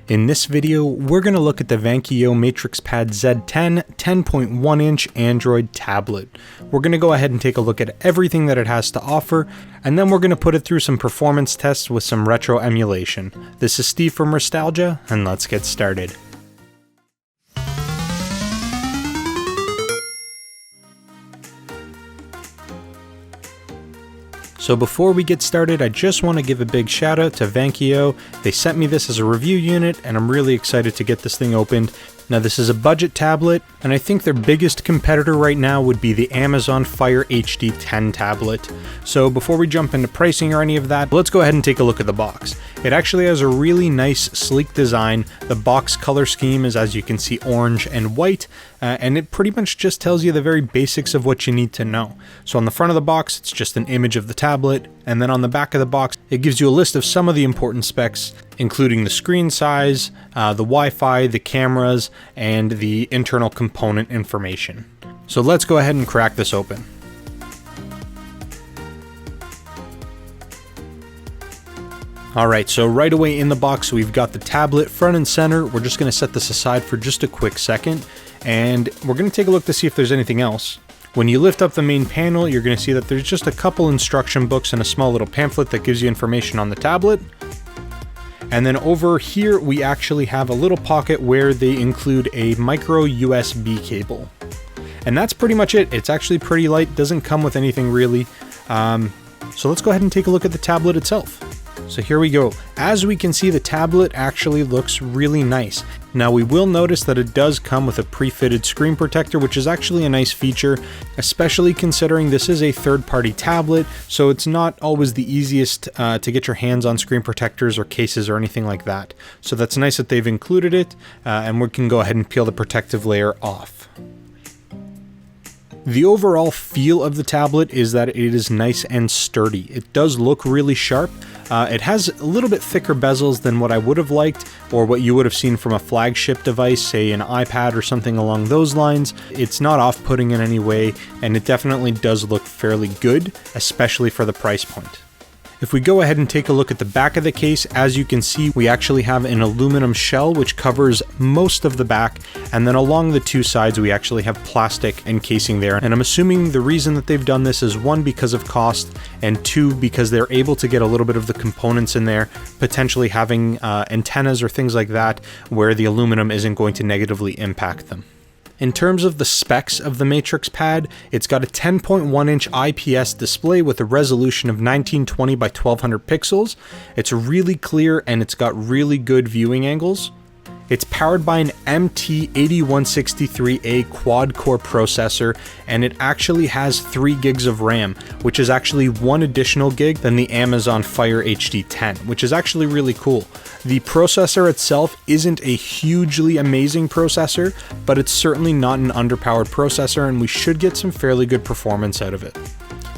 In this video, we're going to look at the Vankyo MatrixPad Z10 10.1 inch Android tablet. We're going to go ahead and take a look at everything that it has to offer, and then we're going to put it through some performance tests with some retro emulation. This is Steve from Restalgia, and let's get started. So before we get started, I just want to give a big shout out to Vankyo. They sent me this as a review unit, and I'm really excited to get this thing opened. Now this is a budget tablet, and I think their biggest competitor right now would be the Amazon Fire HD 10 tablet. So before we jump into pricing or any of that, let's go ahead and take a look at the box. It actually has a really nice, sleek design. The box color scheme is, as you can see, orange and white, and it pretty much just tells you the very basics of what you need to know. So on the front of the box, it's just an image of the tablet, and then on the back of the box, it gives you a list of some of the important specs, including the screen size, the Wi-Fi, the cameras, and the internal component information. So let's go ahead and crack this open. Alright, so right away in the box we've got the tablet front and center. We're just going to set this aside for just a quick second, and we're going to take a look to see if there's anything else. When you lift up the main panel, you're going to see that there's just a couple instruction books and a small little pamphlet that gives you information on the tablet. And then over here, we actually have a little pocket where they include a micro USB cable. And that's pretty much it. It's actually pretty light, doesn't come with anything really. So let's go ahead and take a look at the tablet itself. So here we go. As we can see, the tablet actually looks really nice. Now we will notice that it does come with a pre-fitted screen protector, which is actually a nice feature, especially considering this is a third-party tablet, so it's not always the easiest to get your hands on screen protectors or cases or anything like that. So that's nice that they've included it, and we can go ahead and peel the protective layer off. The overall feel of the tablet is that it is nice and sturdy. It does look really sharp. It has a little bit thicker bezels than what I would have liked, or what you would have seen from a flagship device, say an iPad or something along those lines. It's not off-putting in any way, and it definitely does look fairly good, especially for the price point. If we go ahead and take a look at the back of the case, as you can see, we actually have an aluminum shell which covers most of the back, and then along the two sides we actually have plastic encasing there. And I'm assuming the reason that they've done this is, one, because of cost, and two, because they're able to get a little bit of the components in there, potentially having antennas or things like that, where the aluminum isn't going to negatively impact them. In terms of the specs of the MatrixPad, it's got a 10.1 inch IPS display with a resolution of 1920 by 1200 pixels. It's really clear and it's got really good viewing angles. It's powered by an MT8163A quad-core processor, and it actually has 3 gigs of RAM, which is actually 1 additional gig than the Amazon Fire HD 10, which is actually really cool. The processor itself isn't a hugely amazing processor, but it's certainly not an underpowered processor, and we should get some fairly good performance out of it.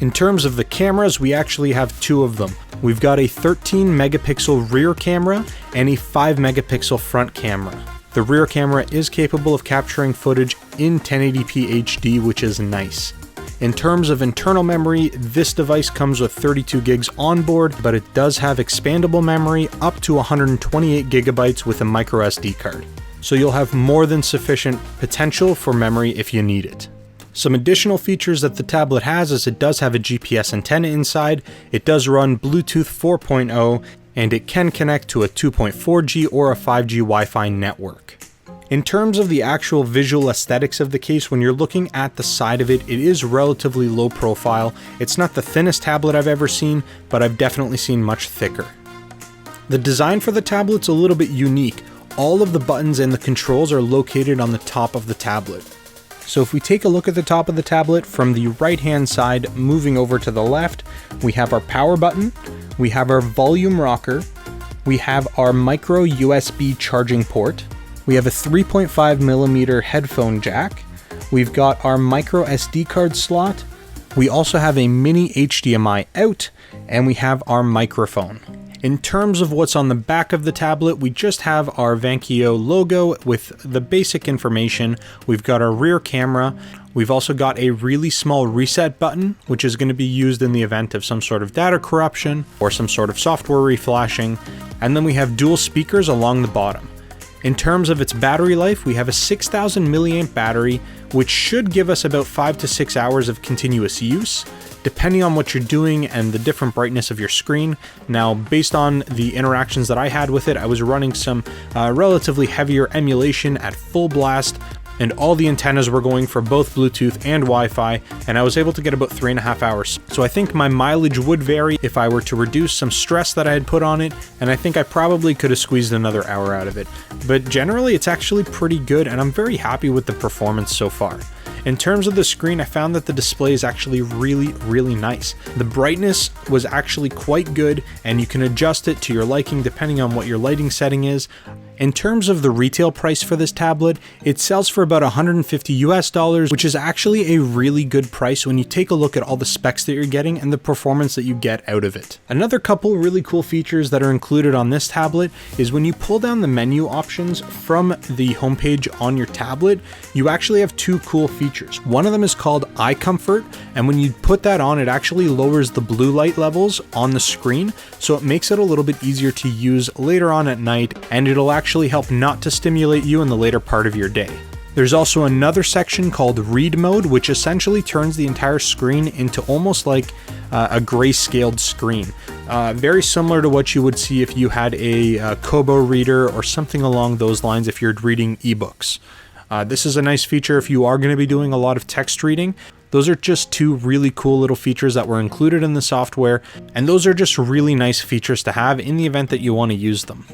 In terms of the cameras, we actually have 2 of them. We've got a 13 megapixel rear camera and a 5 megapixel front camera. The rear camera is capable of capturing footage in 1080p HD, which is nice. In terms of internal memory, this device comes with 32 gigs on board, but it does have expandable memory up to 128 gigabytes with a micro SD card. So you'll have more than sufficient potential for memory if you need it. Some additional features that the tablet has is it does have a GPS antenna inside, it does run Bluetooth 4.0, and it can connect to a 2.4G or a 5G Wi-Fi network. In terms of the actual visual aesthetics of the case, when you're looking at the side of it, it is relatively low profile. It's not the thinnest tablet I've ever seen, but I've definitely seen much thicker. The design for the tablet's a little bit unique. All of the buttons and the controls are located on the top of the tablet. So if we take a look at the top of the tablet from the right hand side, moving over to the left, we have our power button, we have our volume rocker, we have our micro USB charging port, we have a 3.5mm headphone jack, we've got our micro SD card slot, we also have a mini HDMI out, and we have our microphone. In terms of what's on the back of the tablet, we just have our Vankyo logo with the basic information. We've got our rear camera. We've also got a really small reset button, which is going to be used in the event of some sort of data corruption or some sort of software reflashing. And then we have dual speakers along the bottom. In terms of its battery life, we have a 6000 milliamp battery, which should give us about 5 to 6 hours of continuous use, depending on what you're doing and the different brightness of your screen. Now, based on the interactions that I had with it, I was running some relatively heavier emulation at full blast, and all the antennas were going for both Bluetooth and Wi-Fi, and I was able to get about 3.5 hours. So I think my mileage would vary if I were to reduce some stress that I had put on it, and I think I probably could have squeezed another hour out of it. But generally, it's actually pretty good, and I'm very happy with the performance so far. In terms of the screen, I found that the display is actually really nice. The brightness was actually quite good, and you can adjust it to your liking depending on what your lighting setting is. In terms of the retail price for this tablet, it sells for about $150 US, which is actually a really good price when you take a look at all the specs that you're getting and the performance that you get out of it. Another couple really cool features that are included on this tablet is when you pull down the menu options from the homepage on your tablet, you actually have two cool features. One of them is called Eye Comfort, and when you put that on, it actually lowers the blue light levels on the screen, so it makes it a little bit easier to use later on at night, and it'll actually help not to stimulate you in the later part of your day. There's also another section called Read Mode, which essentially turns the entire screen into almost like a grayscaled screen. Very similar to what you would see if you had a Kobo reader or something along those lines if you're reading ebooks. This is a nice feature if you are going to be doing a lot of text reading. Those are just two really cool little features that were included in the software, and those are just really nice features to have in the event that you want to use them.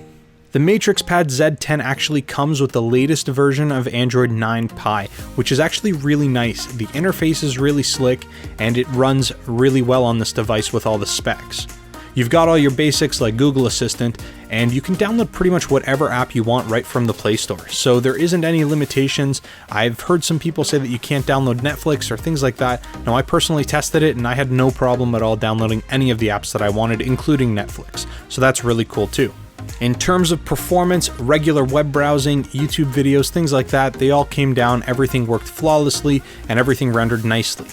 The MatrixPad Z10 actually comes with the latest version of Android 9 Pie, which is actually really nice. The interface is really slick, and it runs really well on this device with all the specs. You've got all your basics like Google Assistant, and you can download pretty much whatever app you want right from the Play Store, so there isn't any limitations. I've heard some people say that you can't download Netflix or things like that. Now, I personally tested it, and I had no problem at all downloading any of the apps that I wanted, including Netflix, so that's really cool too. In terms of performance, regular web browsing, YouTube videos, things like that, they all came down, everything worked flawlessly, and everything rendered nicely.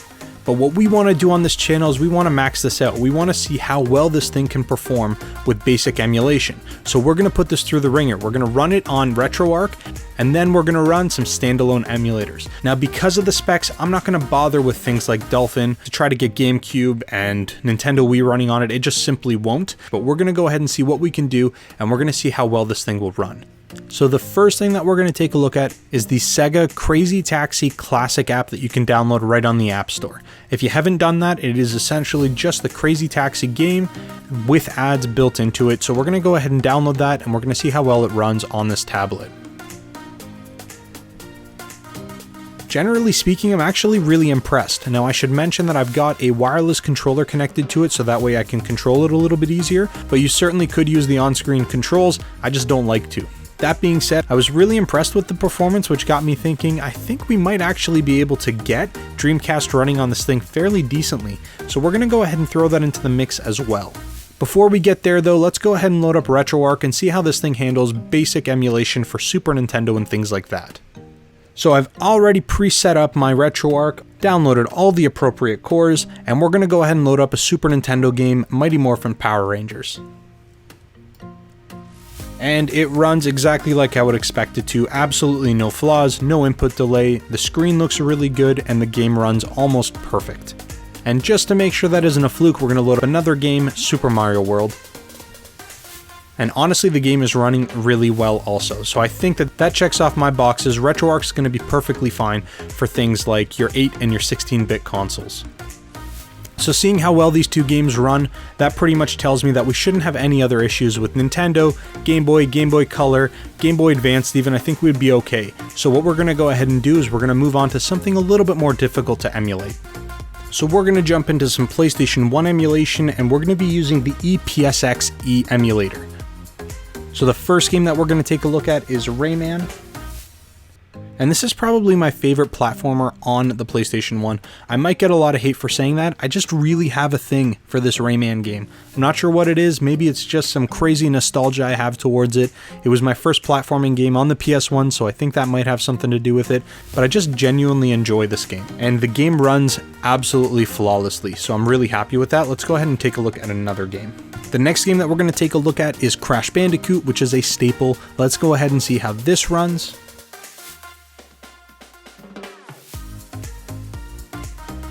But what we want to do on this channel is we want to max this out. We want to see how well this thing can perform with basic emulation. So we're going to put this through the ringer. We're going to run it on Retroarch, and then we're going to run some standalone emulators. Now, because of the specs, I'm not going to bother with things like Dolphin to try to get Gamecube and Nintendo Wii running on it. It just simply won't. But we're going to go ahead and see what we can do, and we're going to see how well this thing will run. So the first thing that we're going to take a look at is the Sega Crazy Taxi Classic app that you can download right on the App Store. If you haven't done that, it is essentially just the Crazy Taxi game with ads built into it. So we're going to go ahead and download that, and we're going to see how well it runs on this tablet. Generally speaking, I'm actually really impressed. Now, I should mention that I've got a wireless controller connected to it, so that way I can control it a little bit easier, but you certainly could use the on-screen controls. I just don't like to. That being said, I was really impressed with the performance, which got me thinking I think we might actually be able to get Dreamcast running on this thing fairly decently, so we're going to go ahead and throw that into the mix as well. Before we get there though, let's go ahead and load up Retroarch and see how this thing handles basic emulation for Super Nintendo and things like that. So I've already preset up my Retroarch, downloaded all the appropriate cores, and we're going to go ahead and load up a Super Nintendo game, Mighty Morphin Power Rangers. And it runs exactly like I would expect it to, absolutely no flaws, no input delay, the screen looks really good, and the game runs almost perfect. And just to make sure that isn't a fluke, we're going to load up another game, Super Mario World. And honestly, the game is running really well also, so I think that checks off my boxes. Retroarch is going to be perfectly fine for things like your 8 and your 16-bit consoles. So seeing how well these two games run, that pretty much tells me that we shouldn't have any other issues with Nintendo, Game Boy Color, Game Boy Advanced even. I think we'd be okay. So what we're going to go ahead and do is we're going to move on to something a little bit more difficult to emulate. So we're going to jump into some PlayStation 1 emulation, and we're going to be using the ePSxe emulator. So the first game that we're going to take a look at is Rayman. And this is probably my favorite platformer on the PlayStation 1. I might get a lot of hate for saying that. I just really have a thing for this Rayman game. I'm not sure what it is. Maybe it's just some crazy nostalgia I have towards it. It was my first platforming game on the PS1, so I think that might have something to do with it. But I just genuinely enjoy this game. And the game runs absolutely flawlessly, so I'm really happy with that. Let's go ahead and take a look at another game. The next game that we're going to take a look at is Crash Bandicoot, which is a staple. Let's go ahead and see how this runs.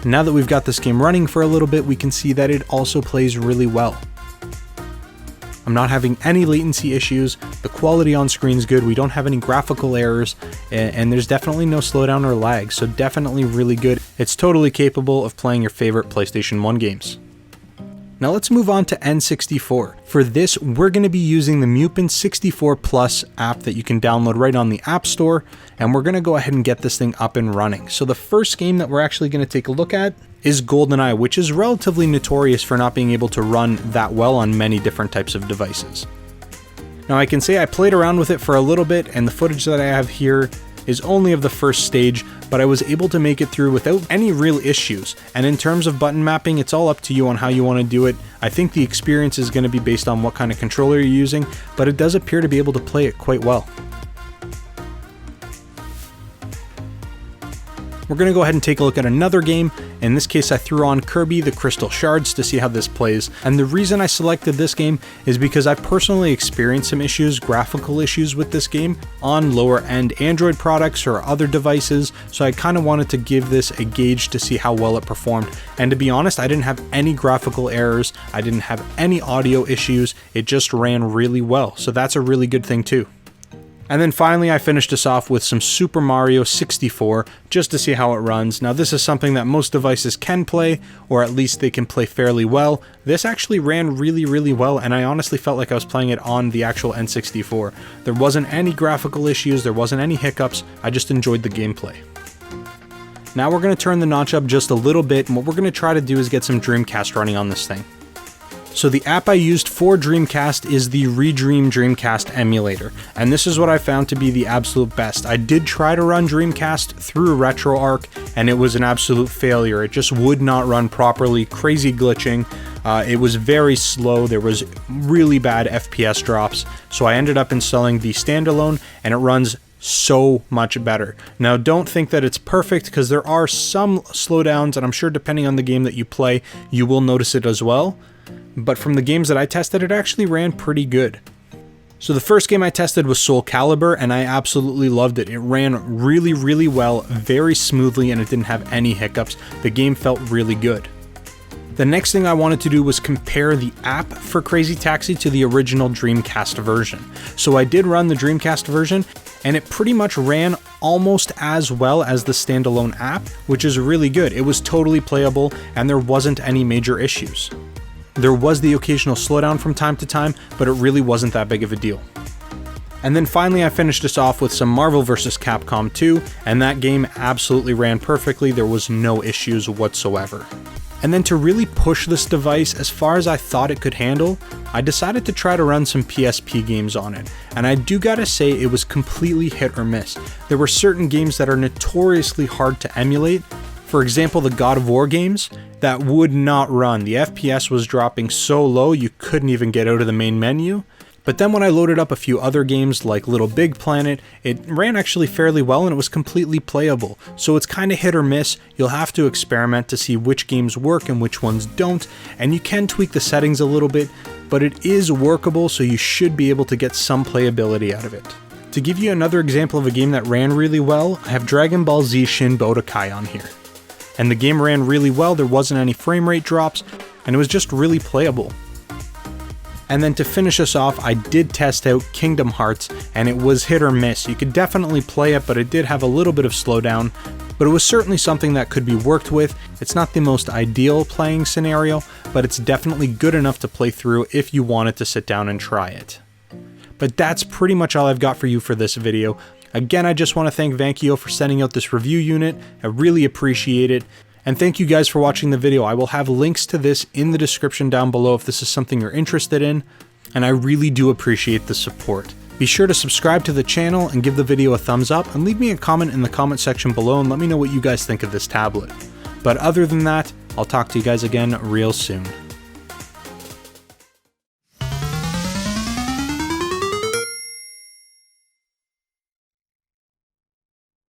Now that we've got this game running for a little bit, we can see that it also plays really well. I'm not having any latency issues, the quality on screen is good, we don't have any graphical errors, and there's definitely no slowdown or lag, so definitely really good. It's totally capable of playing your favorite PlayStation 1 games. Now let's move on to N64. For this, we're going to be using the Mupen64Plus app that you can download right on the App Store, and we're going to go ahead and get this thing up and running. So the first game that we're actually going to take a look at is Goldeneye, which is relatively notorious for not being able to run that well on many different types of devices. Now I can say I played around with it for a little bit, and the footage that I have here is only of the first stage, but I was able to make it through without any real issues. And in terms of button mapping, it's all up to you on how you want to do it. I think the experience is going to be based on what kind of controller you're using, but it does appear to be able to play it quite well. We're going to go ahead and take a look at another game. In this case, I threw on Kirby the Crystal Shards to see how this plays. And the reason I selected this game is because I personally experienced some issues, graphical issues with this game on lower end Android products or other devices. So I kind of wanted to give this a gauge to see how well it performed. And to be honest, I didn't have any graphical errors. I didn't have any audio issues. It just ran really well. So that's a really good thing too. And then finally, I finished this off with some Super Mario 64 just to see how it runs. Now this is something that most devices can play, or at least they can play fairly well. This actually ran really well, and I honestly felt like I was playing it on the actual N64. There wasn't any graphical issues, there wasn't any hiccups, I just enjoyed the gameplay. Now we're going to turn the notch up just a little bit, and what we're going to try to do is get some Dreamcast running on this thing. So the app I used for Dreamcast is the Redream Dreamcast emulator, and this is what I found to be the absolute best. I did try to run Dreamcast through Retroarch, and it was an absolute failure. It just would not run properly, crazy glitching. It was very slow, there was really bad FPS drops, so I ended up installing the standalone, and it runs so much better. Now don't think that it's perfect, because there are some slowdowns, and I'm sure depending on the game that you play, you will notice it as well. But from the games that I tested, it actually ran pretty good. So the first game I tested was Soul Calibur, and I absolutely loved it. It ran really well, very smoothly, and it didn't have any hiccups. The game felt really good. The next thing I wanted to do was compare the app for Crazy Taxi to the original Dreamcast version. So I did run the Dreamcast version, and it pretty much ran almost as well as the standalone app, which is really good. It was totally playable, and there wasn't any major issues. There was the occasional slowdown from time to time, but it really wasn't that big of a deal. And then finally I finished this off with some Marvel vs. Capcom 2, and that game absolutely ran perfectly, there was no issues whatsoever. And then to really push this device as far as I thought it could handle, I decided to try to run some PSP games on it, and I do gotta say it was completely hit or miss. There were certain games that are notoriously hard to emulate. For example, the God of War games, that would not run. The FPS was dropping so low you couldn't even get out of the main menu. But then when I loaded up a few other games like Little Big Planet, it ran actually fairly well and it was completely playable. So it's kind of hit or miss. You'll have to experiment to see which games work and which ones don't, and you can tweak the settings a little bit, but it is workable, so you should be able to get some playability out of it. To give you another example of a game that ran really well, I have Dragon Ball Z Shin Budokai on here. And the game ran really well, there wasn't any frame rate drops, and it was just really playable. And then to finish us off, I did test out Kingdom Hearts, and it was hit or miss. You could definitely play it, but it did have a little bit of slowdown, but it was certainly something that could be worked with. It's not the most ideal playing scenario, but it's definitely good enough to play through if you wanted to sit down and try it. But that's pretty much all I've got for you for this video. Again, I just want to thank Vankyo for sending out this review unit. I really appreciate it. And thank you guys for watching the video. I will have links to this in the description down below if this is something you're interested in. And I really do appreciate the support, Be sure to subscribe to the channel and give the video a thumbs up, and leave me a comment in the comment section below and let me know what you guys think of this tablet. But other than that, I'll talk to you guys again real soon.